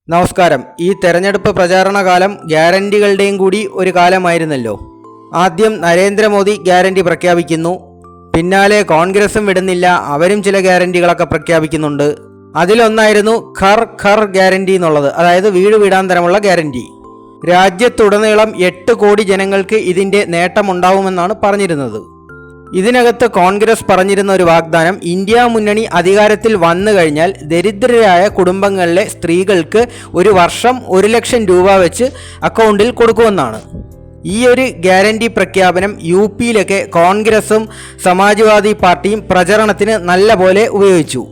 നമസ്കാരം. ഈ തെരഞ്ഞെടുപ്പ് പ്രചാരണ കാലം ഗ്യാരണ്ടികളുടെയും കൂടി ഒരു കാലമായിരുന്നല്ലോ. ആദ്യം നരേന്ദ്രമോദി ഗ്യാരണ്ടി പ്രഖ്യാപിക്കുന്നു, പിന്നാലെ കോൺഗ്രസും വിടുന്നില്ല, അവരും ചില ഗ്യാരണ്ടികളൊക്കെ പ്രഖ്യാപിക്കുന്നുണ്ട്. അതിലൊന്നായിരുന്നു ഘർ ഘർ ഗ്യാരണ്ടി എന്നുള്ളത്, അതായത് വീട് വീടാന്തരമുള്ള ഗ്യാരണ്ടി. രാജ്യത്തുടനീളം 8 കോടി ജനങ്ങൾക്ക് ഇതിൻ്റെ നേട്ടമുണ്ടാവുമെന്നാണ് പറഞ്ഞിരുന്നത്. ഇതിനകത്ത് കോൺഗ്രസ് പറഞ്ഞിരുന്ന ഒരു വാഗ്ദാനം, ഇന്ത്യ മുന്നണി അധികാരത്തിൽ വന്നു കഴിഞ്ഞാൽ ദരിദ്രരായ കുടുംബങ്ങളിലെ സ്ത്രീകൾക്ക് ഒരു വർഷം 1 ലക്ഷം രൂപ വെച്ച് അക്കൗണ്ടിൽ കൊടുക്കുമെന്നാണ്. ഈ ഒരു ഗ്യാരണ്ടി പ്രഖ്യാപനം യു-പിയിലൊക്കെ കോൺഗ്രസും സമാജ്വാദി പാർട്ടിയും പ്രചരണത്തിന് നല്ല പോലെ ഉപയോഗിച്ചു.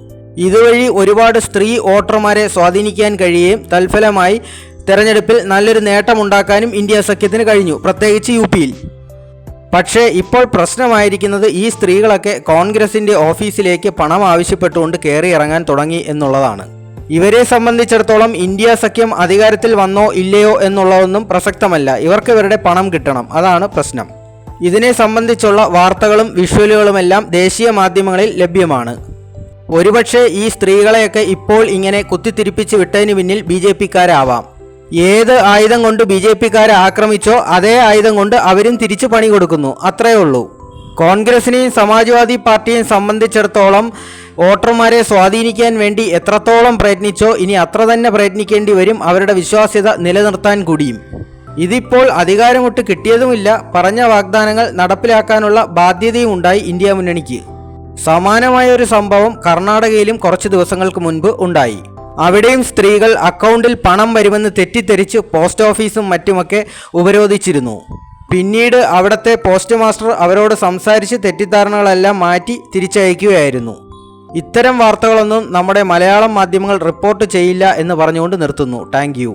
ഇതുവഴി ഒരുപാട് സ്ത്രീ വോട്ടർമാരെ സ്വാധീനിക്കാൻ കഴിയുകയും തൽഫലമായി തെരഞ്ഞെടുപ്പിൽ നല്ലൊരു നേട്ടമുണ്ടാക്കാനും ഇന്ത്യ സഖ്യത്തിന് കഴിഞ്ഞു, പ്രത്യേകിച്ച് യു-പിയിൽ. പക്ഷേ ഇപ്പോൾ പ്രശ്നമായിരിക്കുന്നത് ഈ സ്ത്രീകളൊക്കെ കോൺഗ്രസിൻ്റെ ഓഫീസിലേക്ക് പണം ആവശ്യപ്പെട്ടുകൊണ്ട് കയറി ഇറങ്ങാൻ തുടങ്ങി എന്നുള്ളതാണ്. ഇവരെ സംബന്ധിച്ചിടത്തോളം ഇന്ത്യ സഖ്യം അധികാരത്തിൽ വന്നോ ഇല്ലയോ എന്നുള്ളതൊന്നും പ്രസക്തമല്ല, ഇവർക്ക് ഇവരുടെ പണം കിട്ടണം, അതാണ് പ്രശ്നം. ഇതിനെ സംബന്ധിച്ചുള്ള വാർത്തകളും വിഷ്വലുകളുമെല്ലാം ദേശീയ മാധ്യമങ്ങളിൽ ലഭ്യമാണ്. ഒരുപക്ഷെ ഈ സ്ത്രീകളെയൊക്കെ ഇപ്പോൾ ഇങ്ങനെ കുത്തിത്തിരിപ്പിച്ച് വിട്ടതിന് പിന്നിൽ BJP-ക്കാരാവാം. ഏത് ആയുധം കൊണ്ട് BJP-ക്കാരെ ആക്രമിച്ചോ അതേ ആയുധം കൊണ്ട് അവരും തിരിച്ചു പണി കൊടുക്കുന്നു, അത്രയേ ഉള്ളൂ. കോൺഗ്രസിനെയും സമാജ്വാദി പാർട്ടിയെയും സംബന്ധിച്ചിടത്തോളം വോട്ടർമാരെ സ്വാധീനിക്കാൻ വേണ്ടി എത്രത്തോളം പ്രയത്നിച്ചോ ഇനി അത്ര തന്നെ പ്രയത്നിക്കേണ്ടി വരും അവരുടെ വിശ്വാസ്യത നിലനിർത്താൻ കൂടിയും. ഇതിപ്പോൾ അധികാരമൊട്ട് കിട്ടിയതുമില്ല, പറഞ്ഞ വാഗ്ദാനങ്ങൾ നടപ്പിലാക്കാനുള്ള ബാധ്യതയും ഉണ്ടായി ഇന്ത്യ മുന്നണിക്ക്. സമാനമായ ഒരു സംഭവം കർണാടകയിലും കുറച്ച് ദിവസങ്ങൾക്ക് മുൻപ് ഉണ്ടായി. അവിടെയും സ്ത്രീകൾ അക്കൗണ്ടിൽ പണം വരുമെന്ന് തെറ്റിദ്ധരിച്ച് പോസ്റ്റ് ഓഫീസും മറ്റുമൊക്കെ ഉപരോധിച്ചിരുന്നു. പിന്നീട് അവിടുത്തെ പോസ്റ്റ് മാസ്റ്റർ അവരോട് സംസാരിച്ച് തെറ്റിദ്ധാരണകളെല്ലാം മാറ്റി തിരിച്ചയക്കുകയായിരുന്നു. ഇത്തരം വാർത്തകളൊന്നും നമ്മുടെ മലയാളം മാധ്യമങ്ങൾ റിപ്പോർട്ട് ചെയ്യില്ല എന്ന് പറഞ്ഞുകൊണ്ട് നിർത്തുന്നു. Thank you.